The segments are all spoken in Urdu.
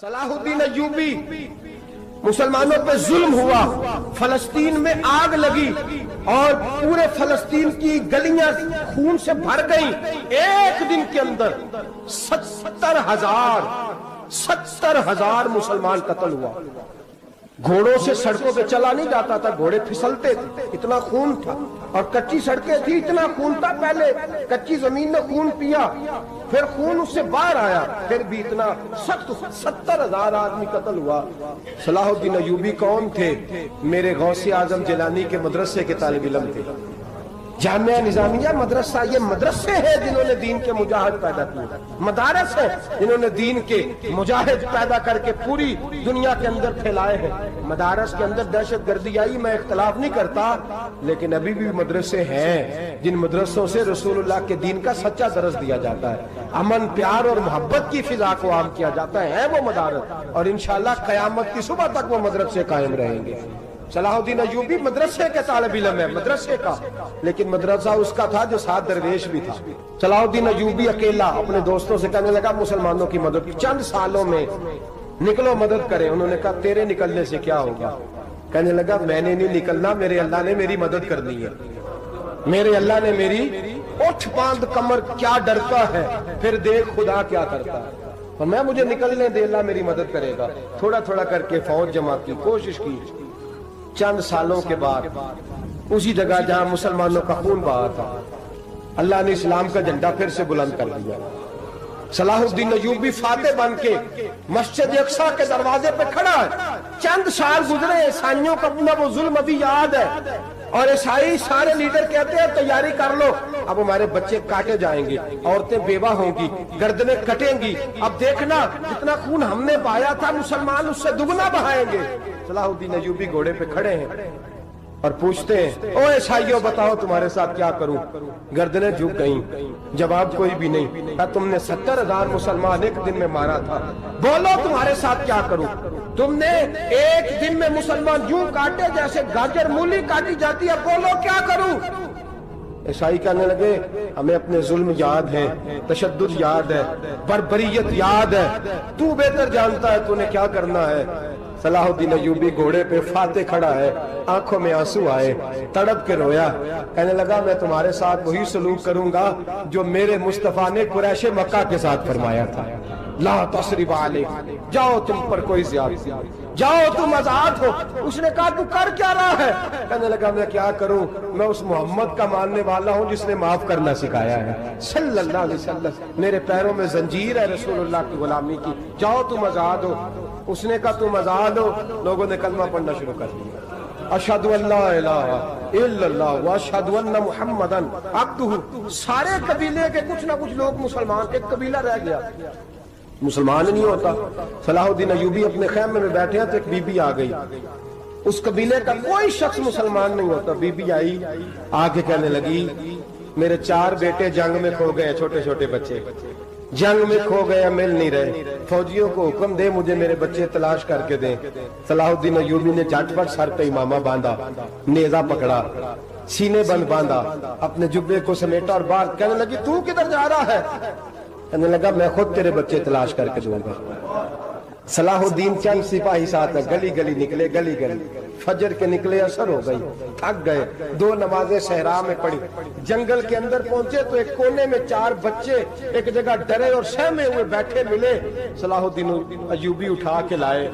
صلاح الدین ایوبی مسلمانوں پہ ظلم ہوا، فلسطین میں آگ لگی اور پورے فلسطین کی گلیاں خون سے بھر گئیں۔ ایک دن کے اندر 70,000 مسلمان قتل ہوا۔ گھوڑوں سے سڑکوں پہ چلا نہیں جاتا تھا، گھوڑے پھسلتے تھے، اتنا خون تھا، اور کچی سڑکیں تھی، اتنا خون تھا۔ پہلے کچی زمین نے خون پیا، پھر خون اس سے باہر آیا، پھر بھی اتنا سخت 70,000 آدمی قتل ہوا۔ صلاح الدین ایوبی کون تھے؟ میرے غوث اعظم جیلانی کے مدرسے کے طالب علم تھے۔ جامعہ نظامیہ مدرسہ، یہ مدرسے ہیں جنہوں نے دین کے مجاہد پیدا کیے، مدارس ہیں جنہوں نے دین کے مجاہد پیدا کر کے پوری دنیا کے اندر پھیلائے ہیں۔ مدارس کے اندر دہشت گردی آئی، میں اختلاف نہیں کرتا، لیکن ابھی بھی مدرسے ہیں جن مدرسوں سے رسول اللہ کے دین کا سچا درس دیا جاتا ہے، امن، پیار اور محبت کی فضا کو عام کیا جاتا ہے وہ مدارس، اور انشاءاللہ قیامت کی صبح تک وہ مدرسے قائم رہیں گے۔ صلاح الدین ایوبی مدرسے کے طالب علم ہے، مدرسے کا، لیکن مدرسہ اس کا تھا جو ساتھ درویش بھی تھا۔ صلاح الدین ایوبی اکیلا اپنے دوستوں سے کہنے لگا مسلمانوں کی مدد، چند سالوں میں نکلو مدد کریں۔ انہوں نے کہا تیرے نکلنے سے کیا ہوگا؟ کہنے لگا میں نے نہیں نکلنا، میرے اللہ نے میری مدد کرنی ہے، میرے اللہ نے میری اٹھ باندھ کمر، کیا ڈرتا ہے پھر دیکھ خدا کیا کرتا ہے، اور میں مجھے نکلنے دے، اللہ میری مدد کرے گا۔ تھوڑا تھوڑا کر کے فوج جمع کی، کوشش کی۔ چند سالوں کے بعد اسی جگہ جہاں مسلمانوں کا خون بہا تھا، اللہ نے اسلام کا جھنڈا پھر سے بلند کر دیا۔ صلاح الدین ایوبی فاتح بن کے مسجد اقصی کے دروازے پہ کھڑا ہے۔ چند سال گزرے، عیسائیوں کا اپنا وہ ظلم ابھی یاد ہے، اور عیسائی سارے لیڈر کہتے ہیں تیاری کر لو، اب ہمارے بچے کاٹے جائیں گے، عورتیں بیوہ ہوں گی، گردنیں کٹیں گی، اب دیکھنا جتنا خون ہم نے بہایا تھا مسلمان اس سے دگنا بہائیں گے۔ صلاح الدین ایوبی گھوڑے پہ کھڑے ہیں اور پوچھتے ہیں او عیسائیوں بتاؤ تمہارے ساتھ کیا کروں؟ گردنیں جھک گئیں، جواب کوئی بھی نہیں۔ کہا تم نے 70,000 مسلمان ایک دن میں مارا تھا، بولو تمہارے ساتھ کیا کروں؟ تم نے ایک دن میں مسلمان یوں کاٹے جیسے گاجر مولی کاٹی جاتی ہے، بولو کیا کروں؟ عیسائی کہنے لگے ہمیں اپنے ظلم یاد ہے، تشدد یاد ہے، بربریت یاد ہے، تو بہتر جانتا ہے تو نے کیا کرنا ہے۔ صلاح الدین ایوبی گھوڑے پہ فاتح کھڑا ہے، آنکھوں میں آنسو آئے، تڑپ کے رویا، کہنے لگا میں تمہارے ساتھ وہی سلوک کروں گا جو میرے مصطفیٰ نے قریش مکہ کے ساتھ فرمایا تھا، لا تصریب علیک، جاؤ تم پر کوئی زیادتی، جاؤ تم آزاد ہو۔ اس نے کہا تو کر کیا رہا ہے؟ کہنے لگا میں کیا کروں، میں اس محمد کا ماننے والا ہوں جس نے معاف کرنا سکھایا ہے صلی اللہ علیہ وسلم، میرے پیروں میں زنجیر ہے رسول اللہ کی غلامی کی، جاؤ تم آزاد ہو۔ اس نے کہا تم آزاد ہو، لوگوں نے کلمہ پڑھنا شروع کر دیا، اشہد ان لا الہ الا اللہ واشہد ان محمدن عبدہ۔ سارے قبیلے کے کچھ نہ کچھ لوگ مسلمان، ایک قبیلہ رہ گیا مسلمان نہیں ہوتا۔ صلاح الدین ایوبی اپنے خیمے میں بیٹھے ہیں تو ایک بی بی آ گئی، اس قبیلے کا کوئی شخص مسلمان نہیں ہوتا۔ بی بی آئی، آگے کہنے لگی میرے 4 بیٹے جنگ میں کھو گئے، چھوٹے چھوٹے بچے جنگ میں کھو گئے، مل نہیں رہے، فوجیوں کو حکم دے مجھے میرے بچے تلاش کر کے دیں۔ صلاح الدین ایوبی نے جھٹ پٹ سر پہ امامہ باندھا، نیزہ پکڑا، سینے بند باندھا، اپنے جبے کو سمیٹا اور باہر کہنے لگی تو کدھر جا رہا ہے؟ کہنے لگا میں خود تیرے بچے تلاش کر کے دوں گا۔ صلاح الدین چند سپاہی ساتھ گلی گلی نکلے، گلی گلی فجر کے نکلے، اثر ہو گئی، تھک گئے، 2 نمازیں صحرا میں پڑھی، جنگل کے اندر پہنچے تو ایک کونے میں 4 بچے ایک جگہ ڈرے اور سہمے ہوئے بیٹھے ملے۔ صلاح الدین ایوبی اٹھا کے لائے،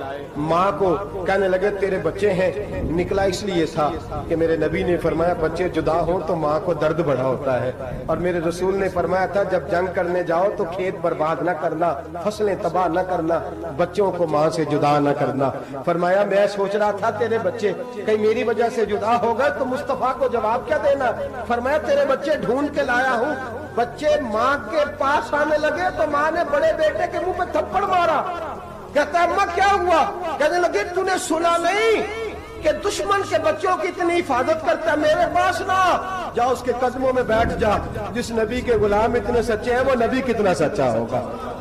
ماں کو کہنے لگے تیرے بچے ہیں، نکلا اس لیے تھا کہ میرے نبی نے فرمایا بچے جدا ہوں تو ماں کو درد بڑا ہوتا ہے، اور میرے رسول نے فرمایا تھا جب جنگ کرنے جاؤ تو کھیت برباد نہ کرنا، فصلیں تباہ نہ کرنا، بچوں کو ماں سے جدا نہ کرنا۔ فرمایا میں سوچ رہا تھا تیرے بچے کہیں میری وجہ سے جدا ہو گئے تو مصطفیٰ کو جواب کیا دینا؟ فرمایا تیرے بچے ڈھونڈ کے لایا ہوں۔ بچے ماں کے پاس آنے لگے تو ماں نے بڑے بیٹے کے منہ پہ تھپڑ مارا، کہتا اماں کیا ہوا؟ کہنے لگے تو نے سنا نہیں کہ دشمن کے بچوں کی اتنی حفاظت کرتا ہے، میرے پاس نہ جا، اس کے قدموں میں بیٹھ جا، جس نبی کے غلام اتنے سچے ہیں وہ نبی کتنا سچا ہوگا۔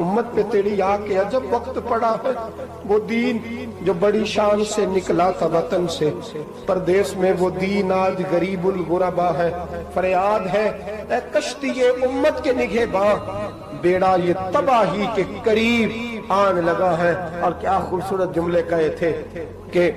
امت پہ تیری آ کے عجب وقت پڑا ہے، وہ دین جو بڑی شان سے نکلا تھا وطن سے، پردیس میں وہ دین آج غریب الغربا ہے، فریاد ہے اے کشتی امت کے نگہباں، بیڑا یہ تباہی کے قریب آن لگا ہے۔ اور کیا خوبصورت جملے کہے تھے کہ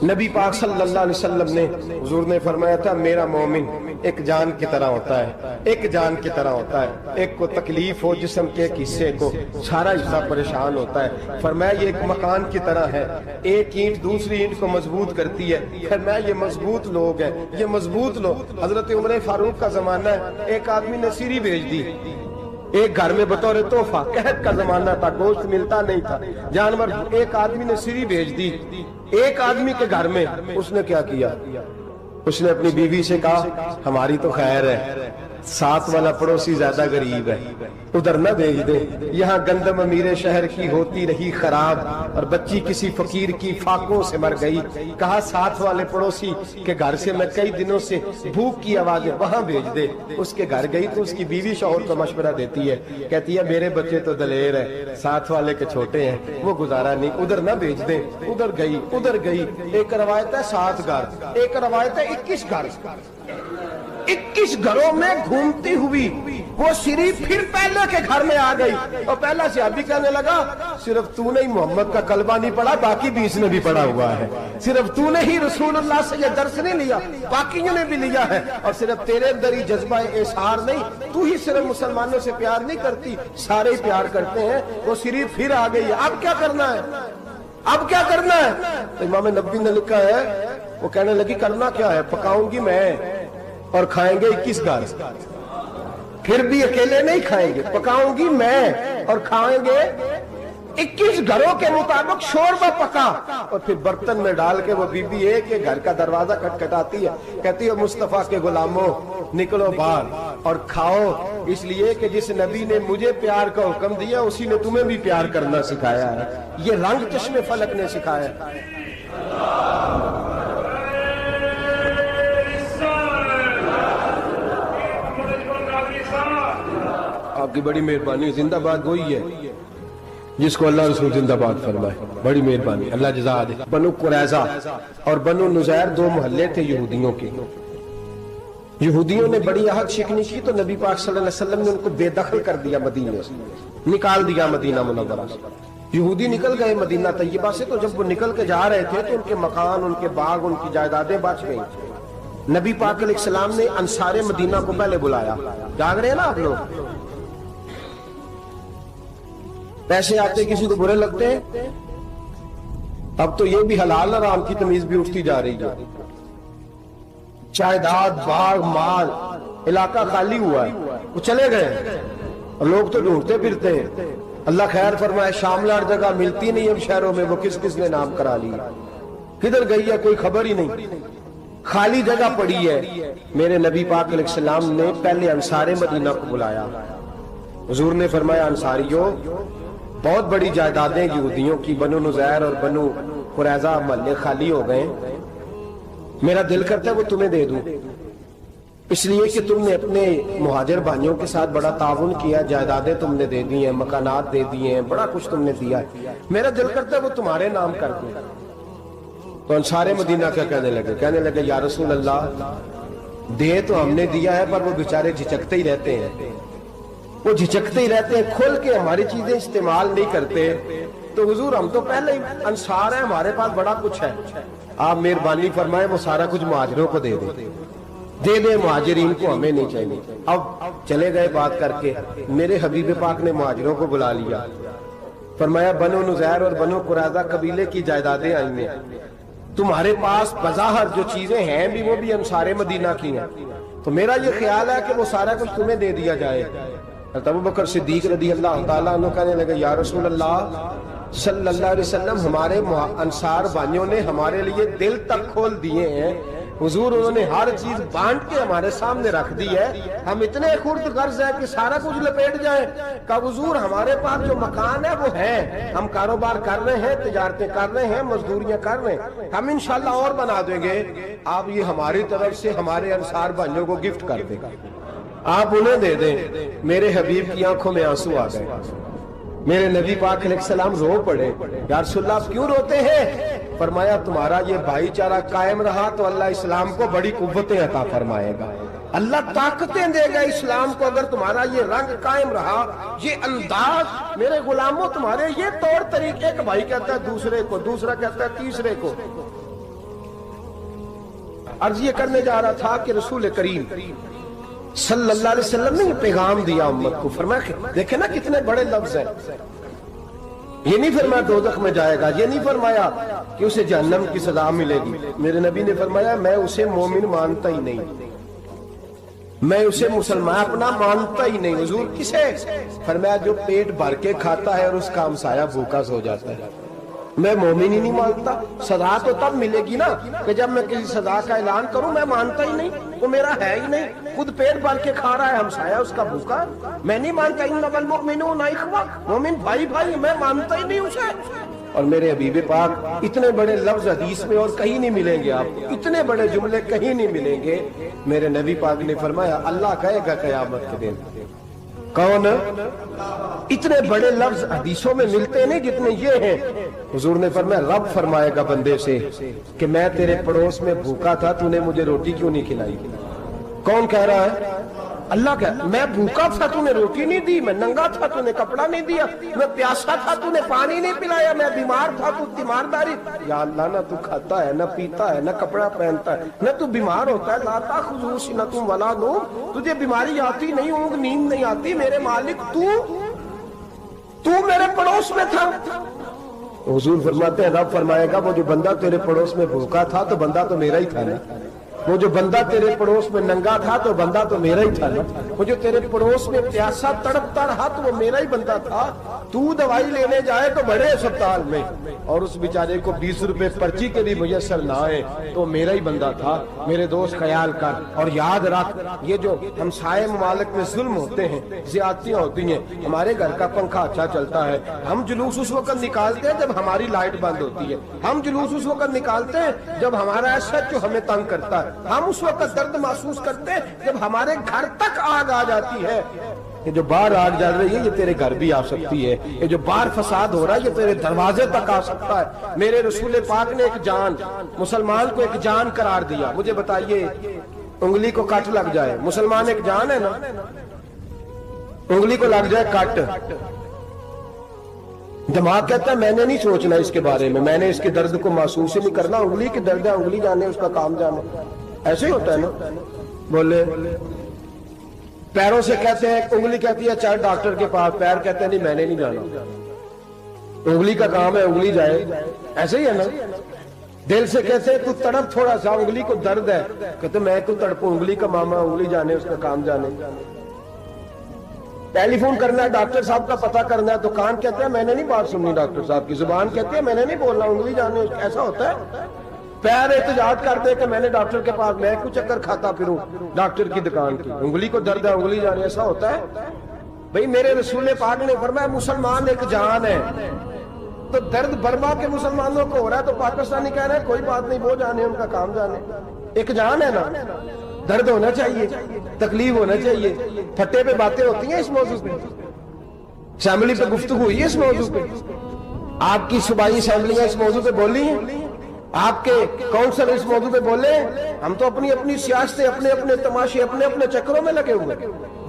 نبی پاک صلی اللہ علیہ وسلم نے، حضور نے فرمایا تھا میرا مومن ایک جان کی طرح ہوتا ہے، ایک جان کی طرح ہوتا ہے، ایک کو تکلیف ہو جسم کے ایک حصے کو سارا حصہ پریشان ہوتا ہے، فرمایا یہ ایک مکان کی طرح ہے، ایک اینٹ دوسری اینٹ کو مضبوط کرتی ہے، فرمایا یہ مضبوط لوگ ہیں، یہ مضبوط لوگ۔ حضرت عمر فاروق کا زمانہ ہے، ایک آدمی نے سیری بھیج دی ایک گھر میں بطور تحفہ، قحط کا زمانہ تھا، گوشت ملتا نہیں تھا، جانور، ایک آدمی نے سیری بھیج دی ایک آدمی کے گھر میں۔ اس نے کیا کیا؟ اس نے اپنی بیوی سے کہا ہماری تو خیر ہے، ساتھ والا پڑوسی زیادہ غریب ہے، ادھر نہ بھیج دے، یہاں گندم امیر شہر کی ہوتی رہی خراب اور بچی کسی فقیر کی فاقوں سے مر گئی، کہا ساتھ والے پڑوسی کے گھر سے میں کئی دنوں سے بھوک کی آوازیں، وہاں بھیج دے۔ اس کے گھر گئی تو اس کی بیوی شوہر کو مشورہ دیتی ہے، کہتی ہے میرے بچے تو دلیر ہے، ساتھ والے کے چھوٹے ہیں، وہ گزارا نہیں، ادھر نہ بھیج دیں۔ ادھر گئی، ایک روایت ہے 7 گھر، ایک روایت ہے 21 گھر، 21 گھروں میں گھومتی ہوئی وہ سری پھر پہلے کے گھر میں آ گئی، اور پہلا صحابی کہنے لگا صرف تو نے ہی محمد کا کلمہ نہیں پڑھا، باقی 20 نے بھی پڑھا ہوا ہے، صرف تو نے ہی رسول اللہ سے یہ درس نہیں لیا، باقیوں نے بھی لیا ہے، اور صرف تیرے اندر ہی جذبہ احسار نہیں، تو ہی صرف مسلمانوں سے پیار نہیں کرتی، سارے ہی پیار کرتے ہیں۔ وہ سری پھر آ گئی ہے، اب کیا کرنا ہے؟ اب کیا کرنا ہے؟ تو امام نبوی نے لکھا ہے، وہ کہنے لگی کرنا کیا ہے؟ پکاؤں گی میں اور کھائیں گے 21 گھر، پھر بھی اکیلے نہیں کھائیں گے، پکاؤں گی میں اور کھائیں گے 21 گھروں کے مطابق شوربہ پکا، اور پھر برتن میں ڈال کے وہ بی بی ایک گھر کا دروازہ کھٹکھٹاتی ہے، کہتی ہے مصطفیٰ کے غلاموں نکلو باہر اور کھاؤ، اس لیے کہ جس نبی نے مجھے پیار کا حکم دیا اسی نے تمہیں بھی پیار کرنا سکھایا ہے، یہ رنگ چشم فلک نے سکھایا ہے۔ آپ کی بڑی مہربانی، زندہ باد وہی ہے جس کو اللہ رسول زندہ باد فرمائے، بڑی مہربانی، اللہ جزا دے۔ بنو قریظہ اور بنو نذیر 2 محلے تھے یہودیوں کے، یہودیوں نے بڑی عہد شکنی کی تو نبی پاک صلی اللہ علیہ وسلم نے ان کو بے دخل کر دیا، مدینے سے نکال دیا، مدینہ منورہ سے۔ یہودی نکل گئے مدینہ طیبہ سے، تو جب وہ نکل کے جا رہے تھے تو ان کے مکان، ان کے باغ، ان کی جائیدادیں بچ گئیں۔ نبی پاک علیہ السلام نے انصار مدینہ کو پہلے بلایا، جاگ رہے ہیں نا آپ لوگ؟ پیسے آتے کسی کو برے لگتے ہیں، اب تو یہ بھی حلال حرام کی تمیز بھی اٹھتی جا رہی ہے، جائیداد، باغ، مال، علاقہ خالی ہوا ہے، وہ چلے گئے اور لوگ تو ڈھونڈتے پھرتے ہیں۔ اللہ خیر فرمائے، شاملہ جگہ ملتی نہیں اب شہروں میں، وہ کس کس نے نام کرا لی، کدھر گئی ہے کوئی خبر ہی نہیں، خالی جگہ پڑی ہے۔ میرے نبی پاک علیہ السلام نے پہلے انصار مدینہ کو بلایا، حضور نے فرمایا انصاریوں بہت بڑی جائیدادیں یہودیوں کی، بنو نذیر اور بنو قریظہ محلے خالی ہو گئے، میرا دل کرتا ہے وہ تمہیں دے دوں، اس لیے کہ تم نے اپنے مہاجر بھائیوں کے ساتھ بڑا تعاون کیا، جائیدادیں تم نے دے دی ہیں، مکانات دے دیے ہیں، بڑا کچھ تم نے دیا ہے، میرا دل کرتا ہے وہ تمہارے نام کر دوں۔ تو انصار مدینہ کیا کہنے لگے یا رسول اللہ دے تو ہم نے دیا ہے پر وہ بیچارے جھچکتے ہی رہتے ہیں، وہ جھچکتے ہی رہتے ہیں، کھول کے ہماری چیزیں استعمال نہیں کرتے، تو حضور ہم تو پہلے ہی انصار ہیں، ہمارے پاس بڑا کچھ ہے، آپ مہربانی فرمائیں وہ سارا کچھ مہاجروں کو دے دیں، مہاجرین کو ہمیں نہیں چاہیے۔ اب چلے گئے بات کر کے، میرے حبیب پاک نے مہاجروں کو بلا لیا، فرمایا بنو نذیر اور بنو قریظہ قبیلے کی جائیدادیں آئی ہیں، تمہارے پاس بظاہر جو چیزیں ہیں بھی وہ بھی انصار مدینہ کی ہیں، تو میرا یہ خیال ہے کہ وہ سارا کچھ تمہیں دے دیا جائے۔ ابو بکر صدیق رضی اللہ تعالیٰ عنہ کہنے لگے یا رسول اللہ صلی اللہ علیہ وسلم ہمارے انصار بھائیوں نے ہمارے لیے دل تک کھول دیے ہیں، حضور انہوں نے ہر چیز بانٹ کے ہمارے سامنے رکھ دی ہے، ہم اتنے خرد غرض ہیں کہ سارا کچھ لپیٹ جائیں، کہ حضور ہمارے پاس جو مکان ہے وہ ہے، ہم کاروبار کر رہے ہیں، تجارتیں کر رہے ہیں، مزدوریاں کر رہے ہیں، ہم انشاءاللہ اور بنا دیں گے، آپ یہ ہماری طرف سے ہمارے انصار بھائیوں کو گفٹ کر دیں گا۔ آپ انہیں دے دیں. میرے حبیب کی آنکھوں میں آنسو آ گئے. میرے نبی پاک علیہ السلام رو پڑے. یا رسول اللہ آپ کیوں روتے ہیں؟ فرمایا تمہارا یہ بھائی چارہ قائم رہا تو اللہ اسلام کو بڑی قوتیں عطا فرمائے گا. اللہ طاقتیں دے گا اسلام کو اگر تمہارا یہ رنگ قائم رہا، یہ انداز. میرے غلاموں تمہارے یہ طور طریقے، ایک بھائی کہتا ہے دوسرے کو، دوسرا کہتا ہے تیسرے کو. عرض یہ کرنے جا رہا تھا کہ رسول کریم صلی اللہ علیہ وسلم نے یہ پیغام دیا امت کو. فرمایا دیکھیں نا کتنے بڑے لفظ ہیں. یہ نہیں فرمایا دوزخ میں جائے گا، یہ نہیں فرمایا کہ اسے جہنم کی سزا ملے گی. میرے نبی نے فرمایا میں اسے مومن مانتا ہی نہیں، میں اسے مسلمان اپنا مانتا ہی نہیں. حضور کسے؟ فرمایا جو پیٹ بھر کے کھاتا ہے اور اس کا ہمسایہ بھوکا سو جاتا ہے. میں مومن ہی نہیں مانتا. سزا تو تب ملے گی نا کہ جب میں کسی سزا کا اعلان کروں. میں مانتا ہی نہیں، وہ میرا ہے ہی نہیں. خود پیٹ بھر کے کھا رہا ہے، ہمسایہ اس کا بھوکا. میں نہیں مانتا انما المؤمنون اخوہ، مومن بھائی بھائی. میں مانتا ہی نہیں اسے. اور میرے حبیب پاک اتنے بڑے لفظ حدیث میں اور کہیں نہیں ملیں گے. آپ اتنے بڑے جملے کہیں نہیں ملیں گے. میرے نبی پاک نے فرمایا اللہ کہے گا قیامت کے دن. کون؟ اتنے بڑے لفظ حدیثوں میں ملتے نہیں جتنے یہ ہیں. حضور نے فرمایا رب فرمائے گا بندے سے کہ میں تیرے پڑوس میں بھوکا تھا، تو نے مجھے روٹی کیوں نہیں کھلائی؟ کون کہہ رہا ہے؟ اللہ کہہ میں بھوکا تھا تو نے روٹی نہیں دی، میں ننگا تھا تو نے کپڑا نہیں دیا، میں پیاسا تھا تو نے پانی نہیں پلایا، میں بیمار تھا تو تیمارداری. یا اللہ نہ تو کھاتا ہے، نہ پیتا ہے، نہ کپڑا پہنتا ہے، نہ تو بیمار ہوتا ہے. لا تاخذہ سنۃ ولا نوم، تجھے بیماری آتی نہیں، اونگ نیند نہیں آتی. میرے مالک تو میرے پڑوس میں تھا. حضور فرماتے ہیں رب فرمائے گا وہ جو بندہ تیرے پڑوس میں بھوکا تھا تو بندہ تو میرا ہی تھا نا. وہ جو بندہ تیرے پڑوس میں ننگا تھا تو بندہ تو میرا ہی تھا نا. وہ جو تیرے پڑوس میں پیاسا تڑپتا رہا تو وہ میرا ہی بندہ تھا. تو دوائی لینے جائے تو بڑے اسپتال میں اور اس بیچارے کو 20 روپے پرچی کے لیے میسر نہ آئے تو میرا ہی بندہ تھا. میرے دوست خیال کر اور یاد رکھ یہ جو ہمسائے ممالک میں ظلم ہوتے ہیں، زیادتیاں ہوتی ہیں. ہمارے گھر کا پنکھا اچھا چلتا ہے، ہم جلوس اس وقت نکالتے ہیں جب ہماری لائٹ بند ہوتی ہے. ہم جلوس اس وقت نکالتے ہیں جب ہمارا ایسا جو ہمیں تنگ کرتا ہے. ہم اس وقت درد محسوس کرتے ہیں جب ہمارے گھر تک آگ آ جاتی ہے. یہ جو باہر آگ جل رہی ہے یہ تیرے گھر بھی آ سکتی ہے. یہ جو باہر فساد ہو رہا ہے یہ تیرے دروازے تک آ سکتا ہے. میرے رسول پاک نے ایک جان، مسلمان کو ایک جان قرار دیا. مجھے بتائیے انگلی کو کٹ لگ جائے، مسلمان ایک جان ہے نا. انگلی کو لگ جائے کٹ، دماغ کہتا ہے میں نے نہیں سوچنا اس کے بارے میں نے اس کے درد کو محسوس ہی نہیں کرنا. انگلی کی درد ہے، انگلی جانے اس کا کام جانے. ایسے ہی ہوتا ہے نا. بولے پیروں سے کہتے ہیں، انگلی کہتی ہے چل ڈاکٹر کے پاس، پیر کہتے ہیں نہیں میں نے نہیں جانا. انگلی کا کام ہے انگلی جائے. ایسے ہی ہے نا. دل سے کہتے ہیں تو تڑپ تھوڑا سا، انگلی کو درد ہے، کہتے میں تو تڑپوں، انگلی کا ماما، انگلی جانے اس کا کام جانے. ٹیلی فون کرنا ہے ڈاکٹر صاحب کا پتہ کرنا ہے تو کان کہتے ہیں میں نے نہیں بات سننی ڈاکٹر صاحب کی، زبان کہتی ہے میں نے نہیں بولنا، انگلی جانے. ایسا ہوتا ہے. پیر احتجاج کرتے کہ میں نے ڈاکٹر کے پاس، میں کچھ چکر کھاتا پھروں ڈاکٹر کی دکان کی، انگلی کو درد ہے انگلی جانے. ایسا ہوتا ہے بھئی. میرے رسول پاک نے فرمایا مسلمان ایک جان ہے. تو درد برما کے مسلمانوں کو ہو رہا ہے تو پاکستانی کہہ رہے ہیں کوئی بات نہیں، وہ جانے ان کا کام جانے. ایک جان ہے نا. درد ہونا چاہیے، تکلیف ہونا چاہیے. پھٹے پہ باتیں ہوتی ہیں اس موضوع پہ، اسمبلی پہ گفتگو ہوئی ہے اس موضوع پہ. آپ کی صوبائی اسمبلیاں اس موضوع پہ بولی ہیں، آپ کے کونسل اس موضوع پہ بولے. ہم تو اپنی اپنی سیاستیں، اپنے اپنے تماشے، اپنے اپنے چکروں میں لگے ہوئے.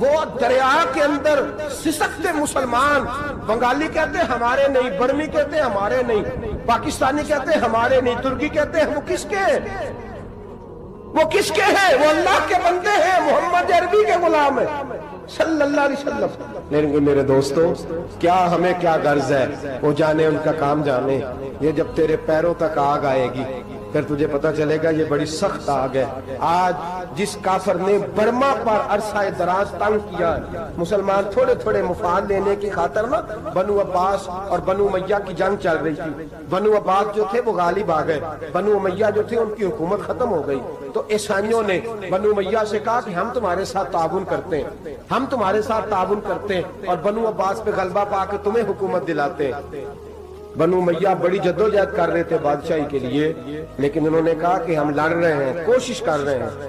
وہ دریا کے اندر سسکتے مسلمان، بنگالی کہتے ہیں ہمارے نہیں، برمی کہتے ہیں ہمارے نہیں، پاکستانی کہتے ہیں ہمارے نہیں، ترکی کہتے ہیں وہ کس کے ہیں؟ وہ کس کے ہیں؟ وہ اللہ کے بندے ہیں، محمد عربی کے غلام ہیں صلی اللہ علیہ وسلم. میرے دوستو کیا ہمیں کیا غرض ہے؟ وہ جانے ان کا کام جانے. یہ جب تیرے پیروں تک آگ آئے گی پھر تجھے پتہ چلے گا یہ بڑی سخت آگ ہے. آج جس کافر نے برما پر عرصہ دراز تنگ کیا، مسلمان تھوڑے تھوڑے مفاد لینے کی خاطر نا، بنو عباس اور بنو امیہ کی جنگ چل رہی تھی. بنو عباس جو تھے وہ غالب آ گئے، بنو امیہ جو تھے ان کی حکومت ختم ہو گئی. تو عیسائیوں نے بنو امیہ سے کہا کہ ہم تمہارے ساتھ تعاون کرتے ہیں، ہم تمہارے ساتھ تعاون کرتے ہیں اور بنو عباس پہ غلبہ پا کے تمہیں حکومت دلاتے ہیں. بنو امیہ بڑی جدوجہد کر رہے تھے بادشاہی کے لیے، لیکن انہوں نے کہا کہ ہم لڑ رہے ہیں، کوشش کر رہے ہیں.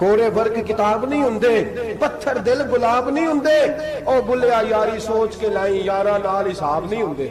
ਕੋਰੇ ਵਰਗ ਕਿਤਾਬ ਨਹੀਂ ਹੁੰਦੇ, ਪੱਥਰ ਦਿਲ ਗੁਲਾਬ ਨਹੀਂ ਹੁੰਦੇ। ਉਹ ਬੁੱਲਿਆ ਯਾਰੀ ਸੋਚ ਕੇ ਲਾਈ, ਯਾਰਾਂ ਨਾਲ ਹਿਸਾਬ ਨਹੀਂ ਹੁੰਦੇ।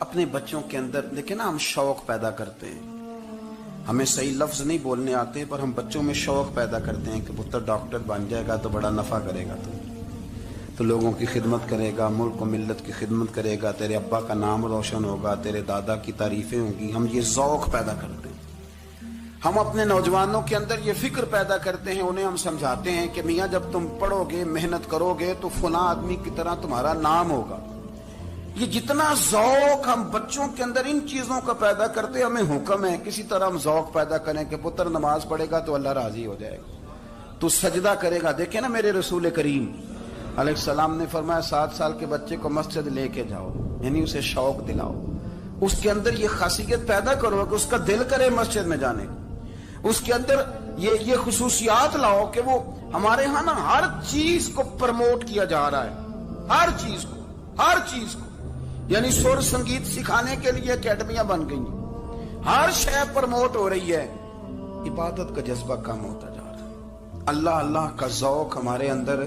اپنے بچوں کے اندر دیکھیں نا، ہم شوق پیدا کرتے ہیں، ہمیں صحیح لفظ نہیں بولنے آتے پر ہم بچوں میں شوق پیدا کرتے ہیں کہ پتر ڈاکٹر بن جائے گا تو بڑا نفع کرے گا، تو لوگوں کی خدمت کرے گا، ملک و ملت کی خدمت کرے گا، تیرے ابا کا نام روشن ہوگا، تیرے دادا کی تعریفیں ہوں گی. ہم یہ ذوق پیدا کرتے ہیں. ہم اپنے نوجوانوں کے اندر یہ فکر پیدا کرتے ہیں، انہیں ہم سمجھاتے ہیں کہ میاں جب تم پڑھو گے، محنت کرو گے تو فلاں آدمی کی طرح تمہارا نام ہوگا. یہ جتنا ذوق ہم بچوں کے اندر ان چیزوں کا پیدا کرتے، ہمیں حکم ہے کسی طرح ہم ذوق پیدا کریں کہ پتر نماز پڑھے گا تو اللہ راضی ہو جائے گا، تو سجدہ کرے گا. دیکھیں نا میرے رسول کریم علیہ السلام نے فرمایا 7 سال کے بچے کو مسجد لے کے جاؤ، یعنی اسے شوق دلاؤ، اس کے اندر یہ خاصیت پیدا کرو کہ اس کا دل کرے مسجد میں جانے کا، اس کے اندر یہ خصوصیات لاؤ کہ وہ ہمارے ہاں نا ہر چیز کو پرموٹ کیا جا رہا ہے، ہر چیز کو یعنی سر سنگیت سکھانے کے لیے اکیڈمیاں بن گئی ہیں، ہر شے پرموٹ ہو رہی ہے. عبادت کا جذبہ کم ہوتا جا رہا ہے، اللہ کا ذوق ہمارے اندر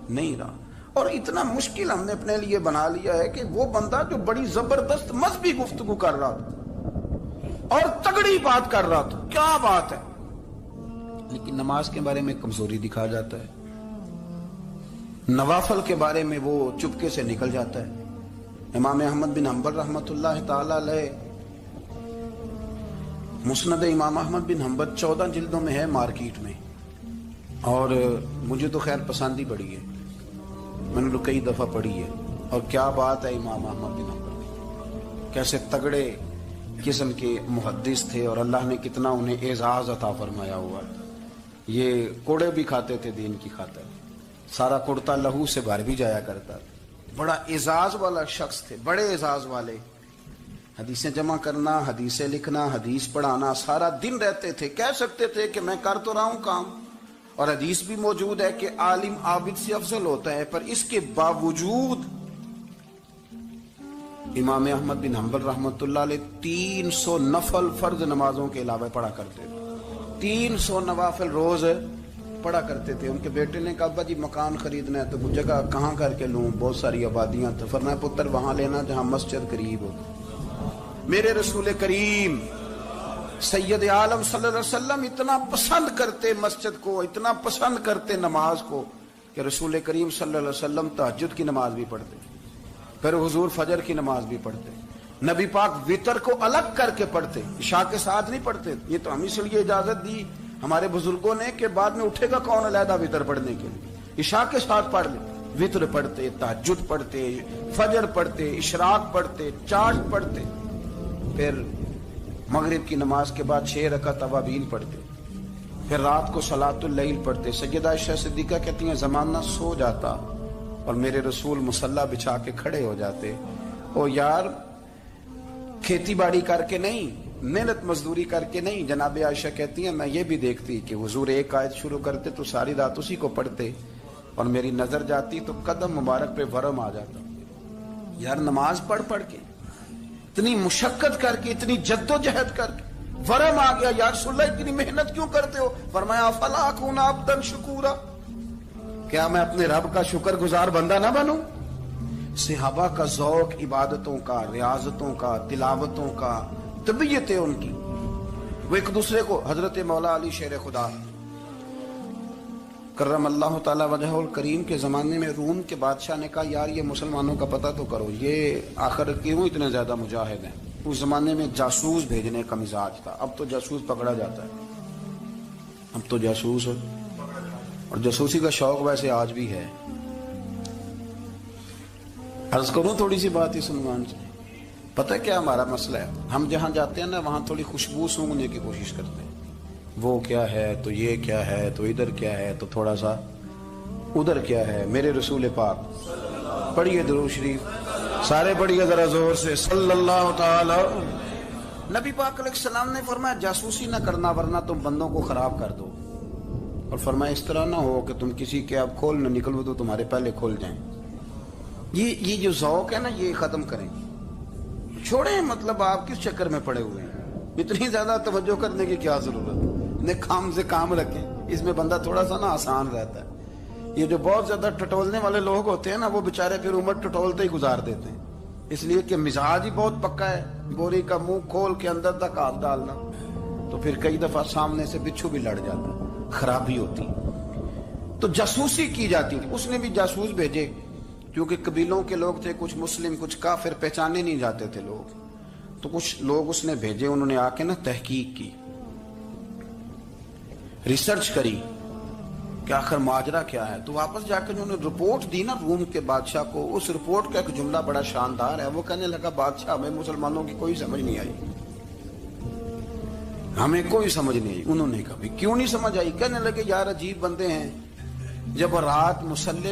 نہیں رہا. اور اتنا مشکل ہم نے اپنے لیے بنا لیا ہے کہ وہ بندہ جو بڑی زبردست مذہبی گفتگو کر رہا تھا اور تگڑی بات کر رہا تھا، کیا بات ہے، لیکن نماز کے بارے میں کمزوری دکھا جاتا ہے، نوافل کے بارے میں وہ چپکے سے نکل جاتا ہے. امام احمد بن حنبل رحمۃ اللہ تعالی علیہ، مسند امام احمد بن حنبل 14 جلدوں میں ہے مارکیٹ میں، اور مجھے تو خیر پسند ہی پڑی ہے، میں نے تو کئی دفعہ پڑھی ہے. اور کیا بات ہے امام احمد بن حنبل، کیسے تگڑے قسم کے محدث تھے اور اللہ نے کتنا انہیں اعزاز عطا فرمایا ہوا. یہ کوڑے بھی کھاتے تھے دین کی خاطر، سارا کرتا لہو سے بھر بھی جایا کرتا تھا، بڑا اعزاز والا شخص تھے، بڑے اعزاز والے. حدیثیں جمع کرنا، حدیثیں لکھنا، حدیث پڑھانا، سارا دن رہتے تھے. کہہ سکتے تھے کہ میں کر تو رہا ہوں کام، اور حدیث بھی موجود ہے کہ عالم عابد سے افضل ہوتا ہے، پر اس کے باوجود امام احمد بن حنبل رحمۃ اللہ علیہ 300 نفل فرض نمازوں کے علاوہ پڑھا کرتے تھے، 300 نوافل روز پڑھا کرتے تھے. ان کے بیٹے نے کہا ابا جی مکان خریدنا ہے تو وہ جگہ کہاں کر کے لوں، بہت ساری آبادیاں، تو فرمایا پتر وہاں لینا جہاں مسجد قریب ہو. میرے رسول کریم سید عالم صلی اللہ علیہ وسلم اتنا پسند کرتے مسجد کو، اتنا پسند کرتے نماز کو کہ رسول کریم صلی اللہ علیہ وسلم تہجد کی نماز بھی پڑھتے، پھر حضور فجر کی نماز بھی پڑھتے. نبی پاک وتر کو الگ کر کے پڑھتے، عشاء کے ساتھ نہیں پڑھتے. یہ تو ہم اس لیے اجازت دی ہمارے بزرگوں نے کہ بعد میں اٹھے گا کون علیحدہ وتر پڑھنے کے لیے، عشاء کے ساتھ پڑھ لے. وتر پڑھتے، تہجد پڑھتے، فجر پڑھتے، اشراق پڑھتے، چاش پڑھتے، پھر مغرب کی نماز کے بعد 6 رکعت اوابین پڑھتے، پھر رات کو صلاۃ اللیل پڑھتے. سیدہ عائشہ صدیقہ کہتی ہیں زمانہ سو جاتا اور میرے رسول مصلی بچھا کے کھڑے ہو جاتے. او یار کھیتی باڑی کر کے نہیں، محنت مزدوری کر کے نہیں. جناب عائشہ کہتی ہیں میں یہ بھی دیکھتی کہ حضور ایک آیت شروع کرتے تو ساری رات اسی کو پڑھتے، اور میری نظر جاتی تو قدم مبارک پہ ورم آ جاتا. یار نماز پڑھ کے اتنی مشقت کر کے، اتنی جد و جہد کر کے ورم آ گیا، یا رسول اللہ اتنی محنت کیوں کرتے ہو؟ فرمایا افلا اکون عبدا شکورا، کیا میں اپنے رب کا شکر گزار بندہ نہ بنوں؟ صحابہ کا ذوق عبادتوں کا، ریاضتوں کا، تلاوتوں کا، طبیعت ہے ان کی. وہ ایک دوسرے کو، حضرت مولا علی شیر خدا کرم اللہ تعالی وجہ الکریم کے زمانے میں روم کے بادشاہ نے کہا یار یہ مسلمانوں کا پتہ تو کرو، یہ آخر کیوں اتنے زیادہ مجاہد ہیں. اس زمانے میں جاسوس بھیجنے کا مزاج تھا، اب تو جاسوس پکڑا جاتا ہے، اب تو جاسوس، اور جاسوسی کا شوق ویسے آج بھی ہے. عرض کروں تھوڑی سی بات اس عنوان سے. پتہ کیا ہمارا مسئلہ ہے؟ ہم جہاں جاتے ہیں نا وہاں تھوڑی خوشبو سونگنے کی کوشش کرتے ہیں. وہ کیا ہے تو یہ کیا ہے تو ادھر کیا ہے تو تھوڑا سا ادھر کیا ہے. میرے رسول پاک پڑھیے درود شریف سارے پڑھیے ذرا زور سے صلی اللہ تعالی. نبی پاک علیہ السلام نے فرمایا جاسوسی نہ کرنا ورنہ تم بندوں کو خراب کر دو، اور فرمایا اس طرح نہ ہو کہ تم کسی کے اب کھول نہ نکلو تو تمہارے پہلے کھول جائیں. یہ جو ذوق ہے نا یہ ختم کریں، چھوڑیں. مطلب آپ کس چکر میں پڑے ہوئے ہیں؟ اتنی زیادہ توجہ کرنے کی کیا ضرورت ہے؟ کام سے کام رکھیں، اس میں بندہ تھوڑا سا نا آسان رہتا ہے. یہ جو بہت زیادہ ٹٹولنے والے لوگ ہوتے ہیں نا وہ بےچارے پھر عمر ٹٹولتے ہی گزار دیتے ہیں. اس لیے کہ مزاج ہی بہت پکا ہے، بوری کا منہ کھول کے اندر تک ہاتھ ڈالنا، تو پھر کئی دفعہ سامنے سے بچھو بھی لڑ جاتا، خرابی ہوتی۔ تو جاسوسی کی جاتی تھی، اس نے بھی جاسوس بھیجے، کیونکہ قبیلوں کے لوگ تھے، کچھ مسلم کچھ کافر، پہچانے نہیں جاتے تھے لوگ، تو کچھ لوگ اس نے بھیجے، انہوں نے آ کے نا تحقیق کی، ریسرچ کری کہ آخر ماجرا کیا ہے۔ تو واپس جا کے انہوں نے رپورٹ دی نا روم کے بادشاہ کو، اس رپورٹ کا ایک جملہ بڑا شاندار ہے، وہ کہنے لگا بادشاہ ہمیں مسلمانوں کی کوئی سمجھ نہیں آئی، ہمیں کوئی سمجھ نہیں آئی۔ انہوں نے کہا کیوں نہیں سمجھ آئی؟ کہنے لگے یار عجیب بندے ہیں، جب رات مسلح